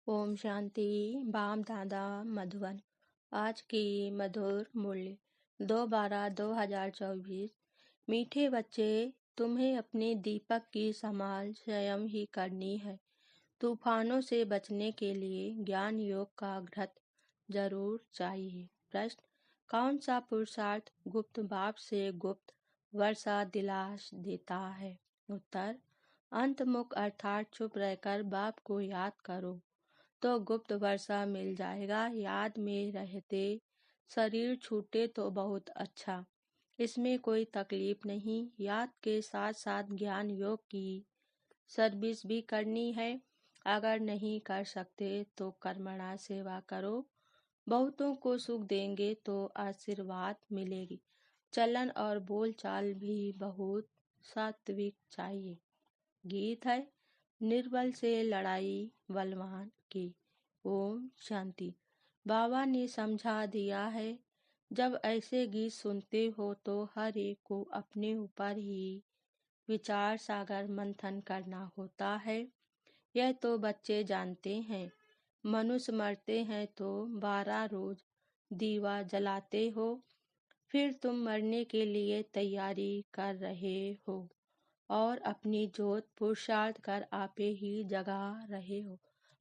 Om Shanti. Balm दादा मधुबन। आज की मधुर मूल्य 2/12/2024। मीठे बच्चे, तुम्हें अपने दीपक की संभाल स्वयं ही करनी है। तूफानों से बचने के लिए ज्ञान योग का घृत जरूर चाहिए। प्रश्न, कौन सा पुरुषार्थ गुप्त बाप से गुप्त वर्षा दिलास देता है? उत्तर, अंतमुख अर्थात चुप रहकर बाप को याद करो तो गुप्त वर्षा मिल जाएगा। याद में रहते शरीर छूटे तो बहुत अच्छा, इसमें कोई तकलीफ नहीं। याद के साथ साथ ज्ञान योग की सर्विस भी करनी है। अगर नहीं कर सकते तो कर्मणा सेवा करो। बहुतों को सुख देंगे तो आशीर्वाद मिलेगी। चलन और बोलचाल भी बहुत सात्विक चाहिए। गीत है, निर्बल से लड़ाई बलवान की। ओम शांति। बाबा ने समझा दिया है, जब ऐसे गीत सुनते हो तो हर एक को अपने ऊपर ही विचार सागर मंथन करना होता है। यह तो बच्चे जानते हैं। मनुष्य मरते हैं तो 12 रोज दीवा जलाते हो, फिर तुम मरने के लिए तैयारी कर रहे हो और अपनी जोत पुरुषार्थ कर आपे ही जगा रहे हो।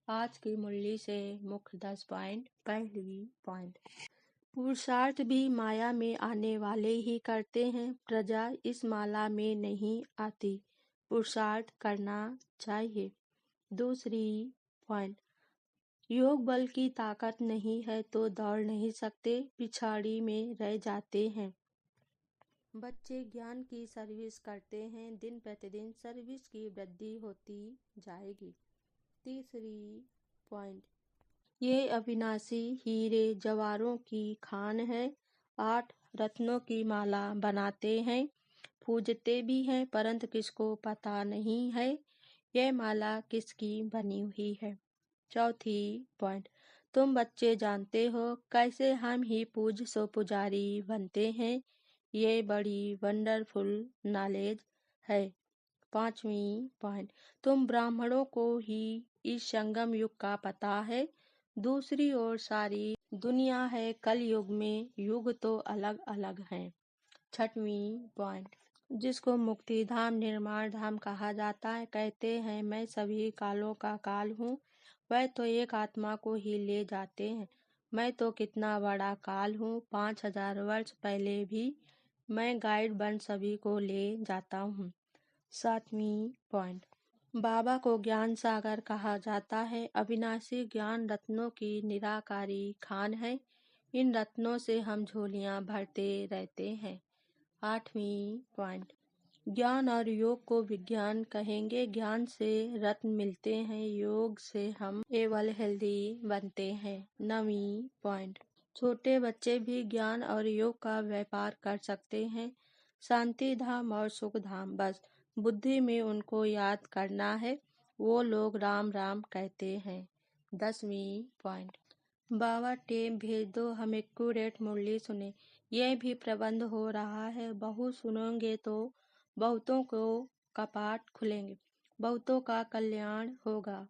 आज की मुरली से मुख्य 10 पॉइंट। पहली पॉइंट, पुरुषार्थ भी माया में आने वाले ही करते हैं। प्रजा इस माला में नहीं आती, पुरुषार्थ करना चाहिए। दूसरी पॉइंट, योग बल की ताकत नहीं है तो दौड़ नहीं सकते, पिछाड़ी में रह जाते हैं। बच्चे ज्ञान की सर्विस करते हैं, दिन प्रतिदिन सर्विस की वृद्धि होती जाएगी। तीसरी पॉइंट, ये अविनाशी हीरे जवाहरों की खान है। 8 रत्नों की माला बनाते हैं, पूजते भी हैं, परंतु किसको पता नहीं है यह माला किसकी बनी हुई है। चौथी पॉइंट, तुम बच्चे जानते हो कैसे हम ही पूज सो पुजारी बनते हैं। ये बड़ी वंडरफुल नॉलेज है। पांचवी पॉइंट, तुम ब्राह्मणों को ही इस संगम युग का पता है, दूसरी ओर सारी दुनिया है। कल युग में युग तो अलग अलग हैं। छठवीं पॉइंट, जिसको मुक्ति धाम निर्माण धाम कहा जाता है, कहते हैं मैं सभी कालों का काल हूँ। वह तो एक आत्मा को ही ले जाते हैं। मैं तो कितना बड़ा काल हूँ, 5000 वर्ष पहले भी मैं गाइड बन सभी को ले जाता हूँ। सातवीं पॉइंट, बाबा को ज्ञान सागर कहा जाता है। अविनाशी ज्ञान रत्नों की निराकारी खान है। इन रत्नों से हम झोलियां भरते रहते हैं। आठवीं पॉइंट, ज्ञान और योग को विज्ञान कहेंगे। ज्ञान से रत्न मिलते हैं, योग से हम एवल हेल्दी बनते हैं। नवीं पॉइंट, छोटे बच्चे भी ज्ञान और योग का व्यापार कर सकते हैं। शांति धाम और सुख धाम, बस बुद्धि में उनको याद करना है। वो लोग राम राम कहते हैं। 10वीं पॉइंट, बाबा टेप भेज दो, हम एक्यूरेट मुरली सुने। यह भी प्रबंध हो रहा है, बहुत सुनोगे तो बहुतों को कपाट खुलेंगे, बहुतों का कल्याण होगा।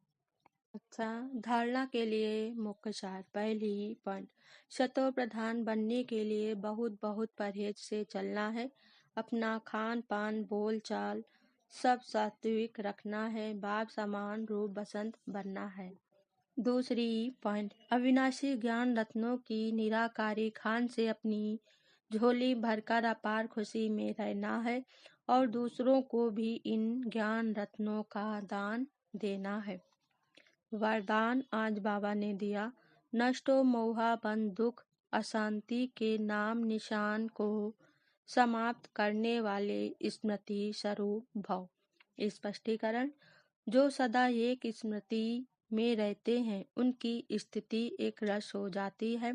अच्छा, धारणा के लिए मुख्य सार। पहली पॉइंट, शतो प्रधान बनने के लिए बहुत बहुत परहेज से चलना है। अपना खान पान बोल चाल सब सात्विक रखना है। बाप समान रूप बसंत बनना है। दूसरी पॉइंट, अविनाशी ज्ञान रत्नों की निराकारी खान से अपनी झोली भरकर अपार खुशी में रहना है और दूसरों को भी इन ज्ञान रत्नों का दान देना है। वरदान आज बाबा ने दिया, नष्टो मोहा बन दुख अशांति के नाम निशान को समाप्त करने वाले स्मृति स्वरूप भव। स्पष्टीकरण, जो सदा एक स्मृति में रहते हैं उनकी स्थिति एक रस हो जाती है।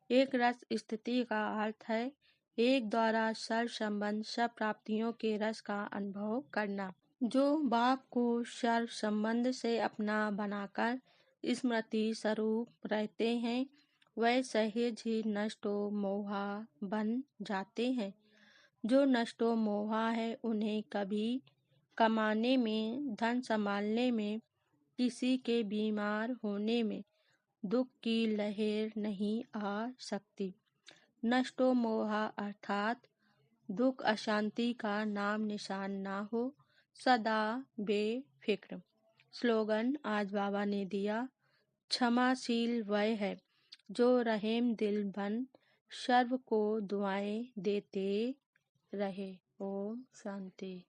एक रस स्थिति का अर्थ है एक द्वारा सर्व संबंध सब प्राप्तियों के रस का अनुभव करना। जो बाप को सर्व संबंध से अपना बनाकर स्मृति स्वरूप रहते हैं वह सहज ही नष्टो मोहा बन जाते हैं। जो नष्टो मोहा है उन्हें कभी कमाने में, धन संभालने में किसी के बीमार होने में दुख की लहर नहीं आ सकती। नष्टो मोहा अर्थात दुख अशांति का नाम निशान ना हो, सदा बेफिक्र। स्लोगन आज बाबा ने दिया, क्षमाशील वह है जो रहीम दिल बन सर्व को दुआएं देते रहे। ओम शांति।